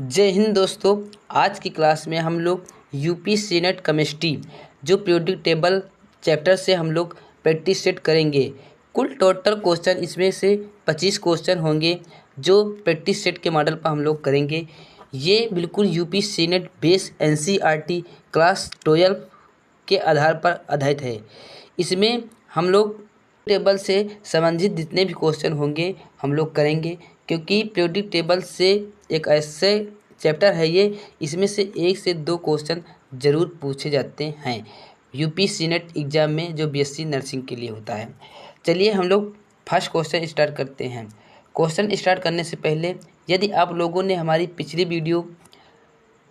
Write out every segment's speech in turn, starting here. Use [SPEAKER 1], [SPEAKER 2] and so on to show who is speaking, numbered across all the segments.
[SPEAKER 1] जय हिंद दोस्तों। आज की क्लास में हम लोग यूपी सीनेट केमिस्ट्री जो पीरियोडिक टेबल चैप्टर से हम लोग प्रैक्टिस सेट करेंगे। कुल टोटल क्वेश्चन इसमें से 25 क्वेश्चन होंगे जो प्रैक्टिस सेट के मॉडल पर हम लोग करेंगे। ये बिल्कुल UP senate base NCERT class 12 के आधार पर आधारित है। इसमें हम लोग टेबल से संबंधित जितने भी क्वेश्चन होंगे हम लोग करेंगे, क्योंकि पीरियोडिक टेबल से एक ऐसे चैप्टर है ये, इसमें से 1 से 2 क्वेश्चन ज़रूर पूछे जाते हैं यूपी सीनेट एग्ज़ाम में जो बीएससी नर्सिंग के लिए होता है। चलिए हम लोग फर्स्ट क्वेश्चन स्टार्ट करते हैं। क्वेश्चन स्टार्ट करने से पहले यदि आप लोगों ने हमारी पिछली वीडियो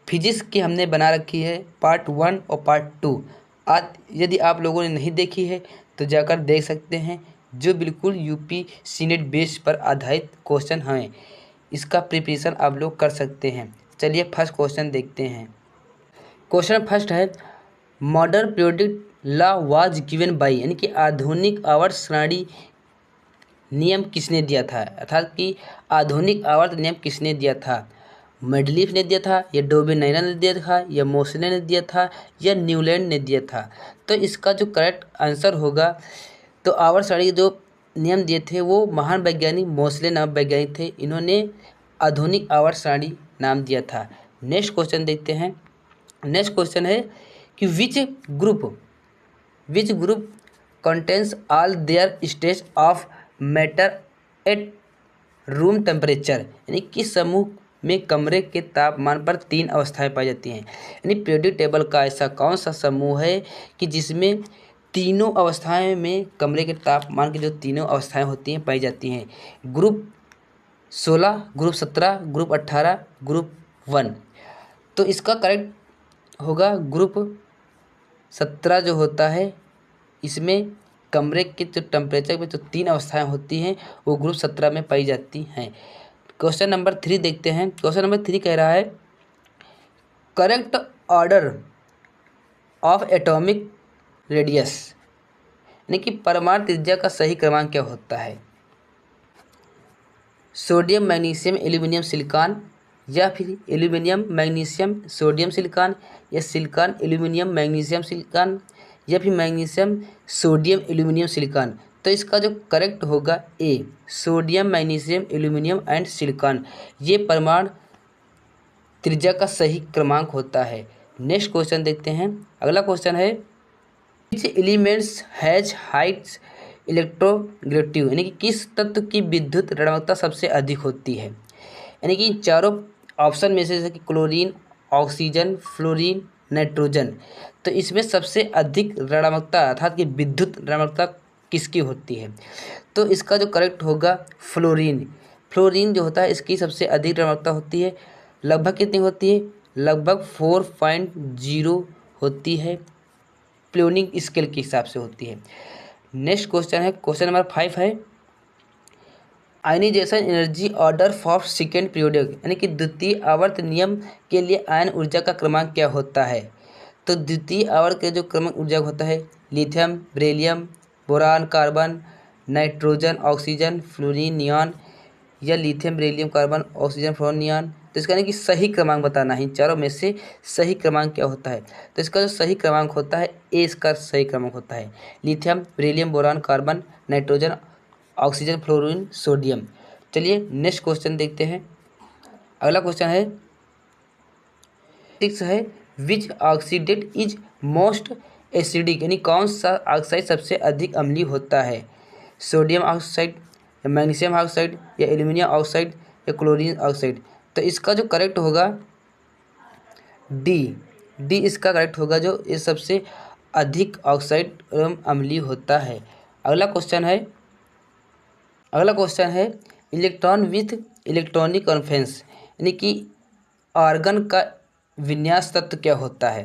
[SPEAKER 1] फिजिक्स की हमने बना रखी है पार्ट 1 और पार्ट 2, आज यदि आप लोगों ने नहीं देखी है तो जाकर देख सकते हैं, जो बिल्कुल यूपी सीनेट बेस पर आधारित क्वेश्चन हैं। इसका प्रिपरेशन आप लोग कर सकते हैं। चलिए फर्स्ट क्वेश्चन देखते हैं। क्वेश्चन फर्स्ट है, modern periodic law was given by, यानी कि आधुनिक आवर्त सारणी नियम किसने दिया था, अर्थात कि आधुनिक आवर्त नियम किसने दिया था। मेडलीफ ने दिया था, या डोबेनाइना ने दिया था, या मोसले ने दिया था, या न्यूलैंड ने दिया था। तो इसका जो करेक्ट आंसर होगा, तो आवर्त सारणी के जो नियम दिए थे वो महान वैज्ञानिक मोसले नामक वैज्ञानिक थे। इन्होंने आधुनिक आवर्त सारणी नाम दिया था। नेक्स्ट क्वेश्चन देखते हैं। नेक्स्ट क्वेश्चन है कि which group contains all their stage of matter at room temperature, यानी किस समूह में कमरे के तापमान पर 3 अवस्थाएं पाई जाती हैं। यानी पीरियोडिक टेबल का ऐसा कौन सा समूह है कि जिसमें तीनों अवस्थाएं में कमरे के तापमान की जो तीनों अवस्थाएं होती हैं पाई जाती हैं। Group 16, group 17, group 18, group 1। तो इसका करेक्ट होगा ग्रुप 17 जो होता है, इसमें कमरे के जो टेम्परेचर में जो 3 अवस्थाएं होती हैं वो ग्रुप 17 में पाई जाती हैं। क्वेश्चन नंबर 3 देखते हैं। क्वेश्चन नंबर 3 कह रहा है, correct order of atomic radius, यानी कि परमाणु त्रिज्या का सही क्रमांक क्या होता है। सोडियम मैग्नीशियम एल्यूमिनियम सिलिकॉन, या फिर एल्यूमिनियम मैग्नीशियम सोडियम सिलिकॉन, या सिलिकॉन एल्यूमिनियम मैग्नीशियम सिलिकॉन, या फिर मैग्नीशियम सोडियम एल्यूमिनियम सिलिकॉन। तो इसका जो करेक्ट होगा A, sodium magnesium aluminium and silicon, ये परमाणु त्रिज्या का सही क्रमांक होता है। नेक्स्ट क्वेश्चन देखते हैं। अगला क्वेश्चन है, which elements has Heights electronegative, यानी कि किस तत्व की विद्युत ऋणात्मकता सबसे अधिक होती है। यानी कि चारों ऑप्शन में से जैसे कि क्लोरीन, ऑक्सीजन, फ्लोरीन, नाइट्रोजन, तो इसमें सबसे अधिक ऋणात्मकता अर्थात कि विद्युत ऋणात्मकता किसकी होती है। तो इसका जो करेक्ट होगा फ्लोरीन। फ्लोरीन जो होता है इसकी सबसे अधिक ऋणात्मकता होती है। लगभग कितनी होती है, लगभग 4.0 होती है, प्लूनिंग स्केल के हिसाब से होती है। नेक्स्ट क्वेश्चन है, क्वेश्चन नंबर 5 है, ionisation energy order for second periodic, यानी कि द्वितीय आवर्त नियम के लिए आयन ऊर्जा का क्रमांक क्या होता है। तो द्वितीय आवर्त के जो क्रमांक ऊर्जा होता है, lithium, beryllium, boron, carbon, nitrogen, oxygen, fluorine, neon, या lithium, beryllium, carbon, oxygen, fluorine, neon. तो इसका यानी कि सही क्रमांक बताना है, चारों में से सही क्रमांक क्या होता है। तो इसका जो सही क्रमांक होता है ए, इसका सही क्रमांक होता है lithium, beryllium, boron, carbon, nitrogen, oxygen, fluorine, sodium. चलिए नेक्स्ट क्वेश्चन देखते हैं। अगला क्वेश्चन है 6 है, विच ऑक्सीडेट इज मोस्ट एसिडिक, यानी कौन सा ऑक्साइड सबसे अधिक अम्लीय होता है। सोडियम ऑक्साइड, या मैग्नीशियम ऑक्साइड, या एल्यूमिनियम ऑक्साइड, या क्लोरीन ऑक्साइड। तो इसका जो करेक्ट होगा डी इसका करेक्ट होगा, जो ये सबसे अधिक ऑक्साइड एवं अम्लीय होता है। अगला क्वेश्चन है इलेक्ट्रॉन विथ इलेक्ट्रॉनिक कॉन्फ्रेंस, यानी कि आर्गन का विन्यास तत्व क्या होता है।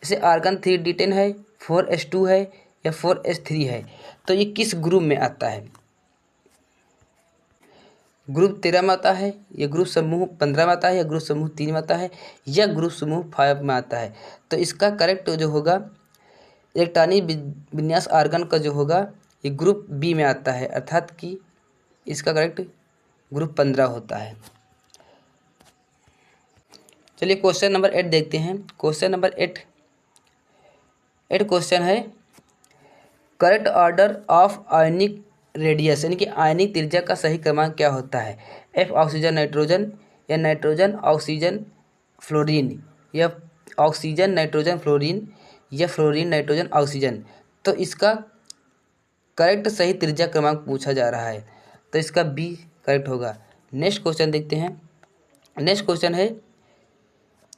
[SPEAKER 1] जैसे आर्गन 3d10 है, 4s2 है, या 4s3 है। तो ये किस ग्रुप में आता है। ग्रुप 13 में आता है, या ग्रुप समूह 15 में आता है, या ग्रुप समूह 3 में आता है, या ग्रुप समूह 5 में आता है। तो इसका करेक्ट जो होगा इलेक्ट्रॉनिक विन्यास आर्गन का जो होगा ये ग्रुप बी में आता है, अर्थात कि इसका करेक्ट ग्रुप 15 होता है। चलिए क्वेश्चन नंबर 8 देखते हैं। क्वेश्चन नंबर 8 क्वेश्चन है correct order of ionic radius, यानी कि आयनिक त्रिज्या का सही क्रमांक क्या होता है। एफ ऑक्सीजन नाइट्रोजन, या नाइट्रोजन ऑक्सीजन फ्लोरीन, या ऑक्सीजन नाइट्रोजन फ्लोरीन, या फ्लोरीन नाइट्रोजन ऑक्सीजन। तो इसका करेक्ट सही त्रिज्या क्रमांक पूछा जा रहा है, तो इसका बी करेक्ट होगा। नेक्स्ट क्वेश्चन देखते हैं। नेक्स्ट क्वेश्चन है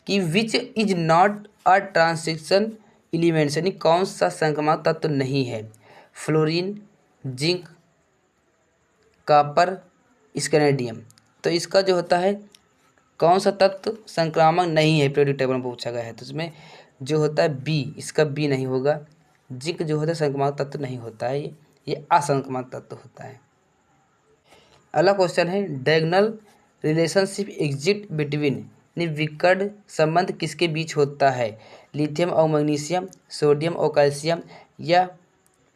[SPEAKER 1] कि which is not a transition elements, यानी कौन सा संक्रामक तत्व नहीं है। Fluorine, zinc, copper, scandium. तो इसका जो होता है कौन सा तत्व संक्रामक नहीं है पीरियोडिक टेबल में पूछा गया है, तो इसमें जो होता है बी, इसका बी नहीं होगा। जिंक जो होता है संक्रामक तत्व नहीं होता है, ये असंक्रामक तत्व होता है। अगला क्वेश्चन है डायगोनल रिलेशनशिप एग्जिट बिटवीन, विकर्ण संबंध किसके बीच होता है। लिथियम और मैग्नीशियम, सोडियम और कैल्शियम, या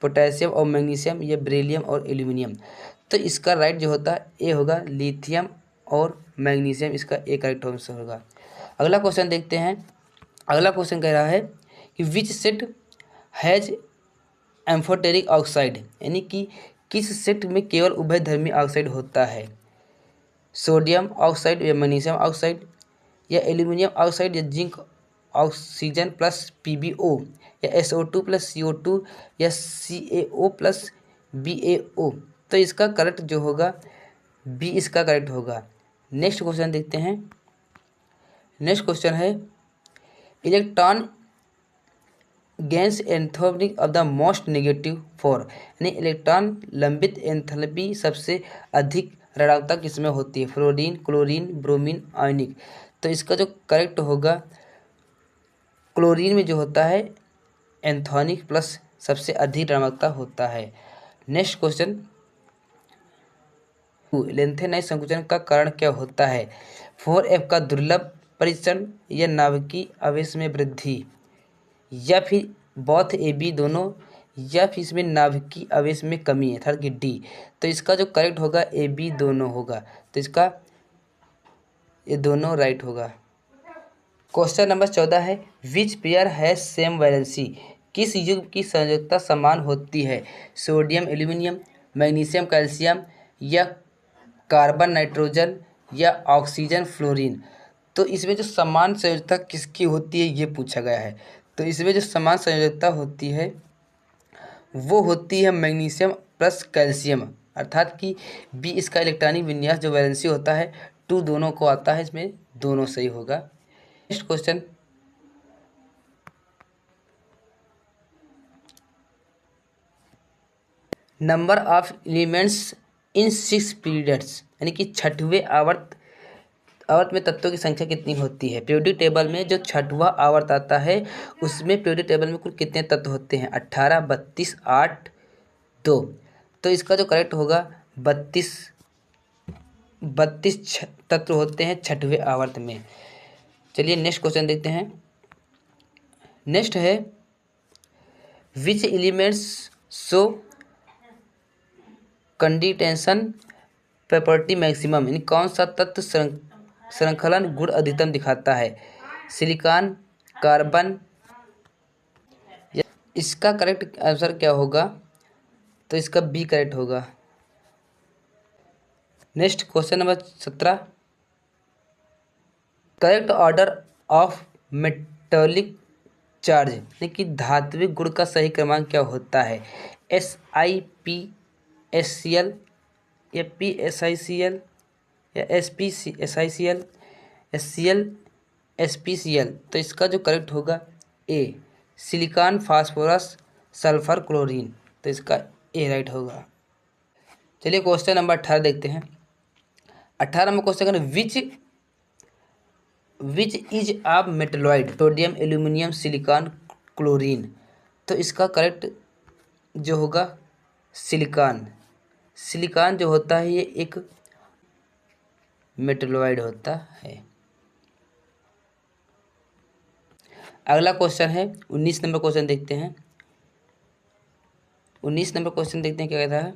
[SPEAKER 1] पोटेशियम और मैग्नीशियम, या बेरिलियम और एल्यूमिनियम। तो इसका राइट जो होता है ए होगा, लिथियम और मैग्नीशियम, इसका ए करेक्ट आंसर होगा। अगला क्वेश्चन देखते हैं। अगला क्वेश्चन कह रहा है कि विच सेट हैज एम्फोटेरिक ऑक्साइड, यानी कि किस सेट में केवल उभयधर्मी ऑक्साइड होता है। सोडियम ऑक्साइड, या मैग्नीशियम ऑक्साइड, या एल्यूमिनियम ऑक्साइड, या जिंक ऑक्सीजन प्लस PbO, या SO2 प्लस CO2, या CaO प्लस BaO। तो इसका करेक्ट जो होगा बी, इसका करेक्ट होगा। नेक्स्ट क्वेश्चन देखते हैं। नेक्स्ट क्वेश्चन है electron gains enthalpy of the most negative for, यानी इलेक्ट्रॉन लंबित एंथैल्पी सबसे अधिक ऋणात्मक किसमें होती है। Fluorine, chlorine, bromine, ionic. तो इसका जो करेक्ट होगा क्लोरीन में जो होता है एंथोनिक प्लस सबसे अधिक ऋणात्मकता होता है। नेक्स्ट क्वेश्चन, लेंथेनाइज संकुचन का कारण क्या होता है। 4F का दुर्लभ परीक्षण, या नाभिकीय आवेश में वृद्धि, या फिर बोथ ए बी दोनों, या फिर इसमें नाभिकीय आवेश में कमी है, थर्ड की डी। तो इसका जो करेक्ट होगा ए बी दोनों होगा, तो इसका ये दोनों राइट होगा। क्वेश्चन नंबर 14 है which pair has same valency, किस युग्म की संयोजकता समान होती है। सोडियम एल्यूमिनियम, मैग्नीशियम कैल्शियम, या कार्बन नाइट्रोजन, या ऑक्सीजन फ्लोरीन। तो इसमें जो समान संयोजकता किसकी होती है ये पूछा गया है। तो इसमें जो समान संयोजकता होती है वो होती है मैग्नीशियम प्लस कैल्शियम, अर्थात कि बी इसका इलेक्ट्रॉनिक विन्यास जो वैलेंसी होता है 2 दोनों को आता है, इसमें दोनों सही होगा। Next question, number of elements in 6 periods, यानी कि छठवें आवर्त में तत्वों की संख्या कितनी होती है। पीरियोडिक टेबल में जो छठवां आवर्त आता है उसमें पीरियोडिक टेबल में कुल कितने तत्व होते हैं। 18, 32, 8, 2। तो इसका जो करेक्ट होगा 32 तत्व होते हैं छठवें आवर्त में। चलिए नेक्स्ट क्वेश्चन देखते हैं। नेक्स्ट है which elements show catenation property maximum, यानी कौन सा तत्व श्रृंखलन गुण अधिकतम दिखाता है। Silicon, carbon. इसका करेक्ट आंसर क्या होगा, तो इसका बी करेक्ट होगा। Next question number 17, correct order of metallic charge, यानी कि धात्विक गुण का सही क्रमांक क्या होता है। SiPSCl, या PSiCl, या SpSiCl, या SpCl। तो इसका जो करेक्ट होगा ए, सिलिकॉन, फास्फोरस, सल्फर, क्लोरीन। तो इसका ए राइट होगा। चलिए क्वेश्चन नंबर 18 देखते हैं। 18 number question, which is of metalloid, sodium, aluminium, silicon, chlorine. तो इसका करेक्ट जो होगा सिलिकॉन। सिलिकॉन जो होता है ये एक मेटलॉइड होता है। अगला क्वेश्चन है 19 नंबर क्वेश्चन देखते हैं। 19 नंबर क्वेश्चन देखते हैं क्या कहता है।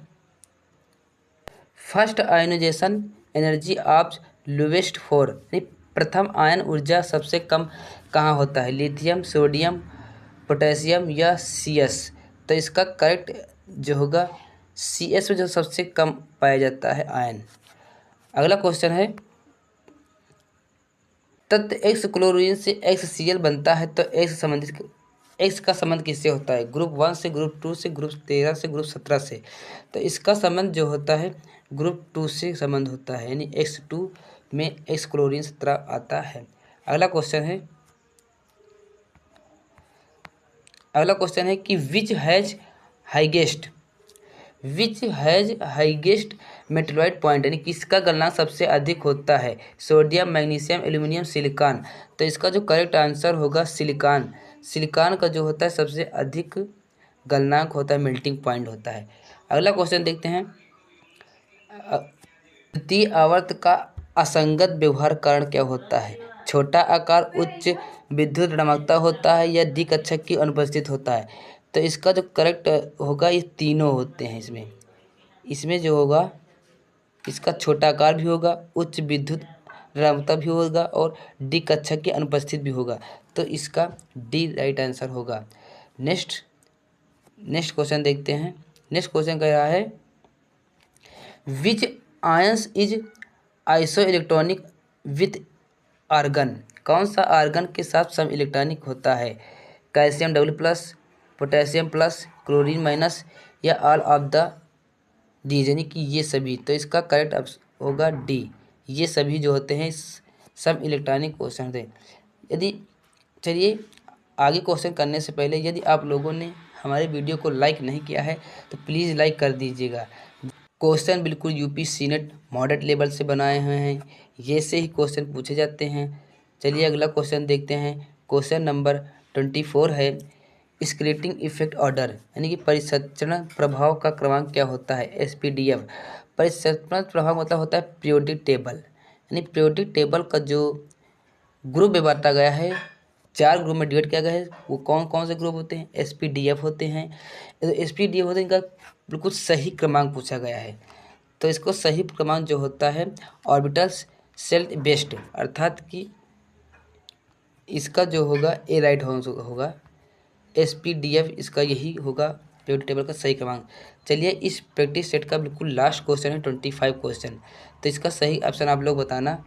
[SPEAKER 1] First ionisation energy of lowest for, यानी प्रथम आयन ऊर्जा सबसे कम कहाँ होता है? लिथियम, सोडियम, पोटेशियम या CS? तो इसका करेक्ट जो होगा CS में जो सबसे कम पाया जाता है आयन। अगला क्वेश्चन है, तत्व X क्लोरीन से XCl बनता है तो X का संबंध किससे होता है? ग्रुप 1 से, ग्रुप 2 से, ग्रुप 13 से, ग्रुप 17 से? तो इसका संबंध जो होता है ग्रुप 2 से संबंध होता है, यानी X2 में X क्लोरीन 17 आता है। अगला क्वेश्चन है कि विच हैज हाइगेस्ट मेटलॉइड पॉइंट, यानी किसका गलनांक सबसे अधिक होता है? Sodium, magnesium, aluminium, silicon? तो इसका जो करेक्ट आंसर होगा सिलिकॉन का जो होता है सबसे अधिक गलनांक होता है, मेल्टिंग पॉइंट होता है। अगला क्वेश्चन देखते हैं, द्वितीय आवर्त का असंगत व्यवहार कारण क्या होता है? छोटा आकार, उच्च विद्युत ऋणात्मकता होता है या द्विकक्षक की अनुपस्थित होता है? तो इसका जो करेक्ट होगा ये तीनों होते हैं। इसमें जो होगा इसका छोटा आकार भी होगा, उच्च विद्युत ऋणात्मकता भी होगा और द्विकक्षक की अनुपस्थित भी होगा। तो इसका डी राइट आंसर होगा। नेक्स्ट क्वेश्चन देखते हैं। नेक्स्ट क्वेश्चन कह रहा है, which ions is isoelectronic with argon? कौन सा आर्गन के साथ सम इलेक्ट्रॉनिक होता है? Calcium double+, potassium plus, chlorine minus या ऑल ऑफ द दीज, यानी कि ये सभी? तो इसका करेक्ट होगा डी, ये सभी जो होते हैं सम इलेक्ट्रॉनिक क्वेश्चन थे। चलिए आगे क्वेश्चन करने से पहले यदि आप लोगों ने हमारे वीडियो को लाइक नहीं किया है तो प्लीज़ लाइक कर दीजिएगा। क्वेश्चन बिल्कुल यूपी सीनेट मॉडल लेवल से बनाए हुए हैं, ये से ही क्वेश्चन पूछे जाते हैं। चलिए अगला क्वेश्चन देखते हैं। क्वेश्चन नंबर 24 है, स्क्रीटिंग इफेक्ट ऑर्डर, यानी कि परिसंचरण प्रभाव का क्रमांक क्या होता है? SPDF। परिसंचरण प्रभाव मतलब होता है पीरियोडिक टेबल, यानी पीरियोडिक टेबल का जो ग्रुप में बांटा गया है, 4 ग्रुप में डिवाइड किया गया है, वो कौन कौन से ग्रुप होते हैं? SPDF होते हैं। SPDF होते हैं, इनका बिल्कुल सही क्रमांक पूछा गया है। तो इसको सही क्रमांक जो होता है ऑर्बिटल्स सेल्फ बेस्ड, अर्थात कि इसका जो होगा ए राइट होगा। SPDF इसका यही होगा पीरियोडिक टेबल का सही क्रमांक। चलिए इस प्रैक्टिस सेट का बिल्कुल लास्ट क्वेश्चन है 25 क्वेश्चन, तो इसका सही ऑप्शन आप लोग बताना।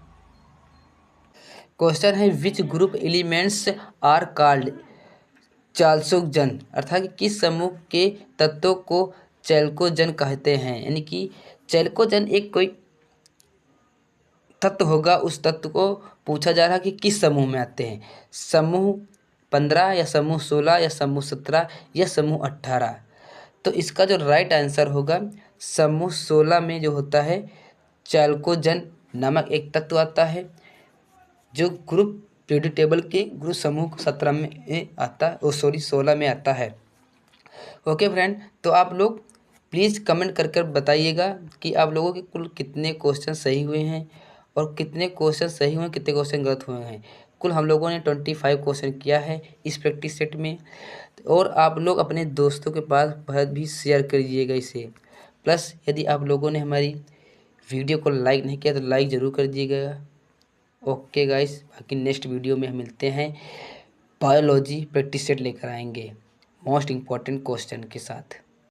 [SPEAKER 1] क्वेश्चन है, which group elements are called chalcogen, अर्थात कि किस समूह के तत्वों को चाल्कोजन कहते हैं? यानी कि चाल्कोजन एक कोई तत्व होगा, उस तत्व को पूछा जा रहा है कि किस समूह में आते हैं। समूह 15 या समूह 16 या समूह 17 या समूह 18? तो इसका जो राइट आंसर होगा समूह 16 में जो होता है चाल्कोजन नामक एक तत्व आता है, जो ग्रुप पीरियोडिक टेबल के ग्रुप समूह 17 में आता है, 16 में आता है। ओके फ्रेंड, तो आप लोग प्लीज़ कमेंट कर बताइएगा कि आप लोगों के कुल कितने क्वेश्चन सही हुए हैं और कितने क्वेश्चन सही हुए हैं, कितने क्वेश्चन गलत हुए हैं। कुल हम लोगों ने 25 क्वेश्चन किया है इस प्रैक्टिस सेट में, और आप लोग अपने दोस्तों के पास बहुत भी शेयर करिएगा इसे। प्लस यदि आप लोगों ने हमारी वीडियो को लाइक नहीं किया तो लाइक ज़रूर कर दीजिएगा। ओके गाइस, बाकी नेक्स्ट वीडियो में हम मिलते हैं, बायोलॉजी प्रैक्टिस सेट लेकर आएंगे मोस्ट इम्पॉर्टेंट क्वेश्चन के साथ।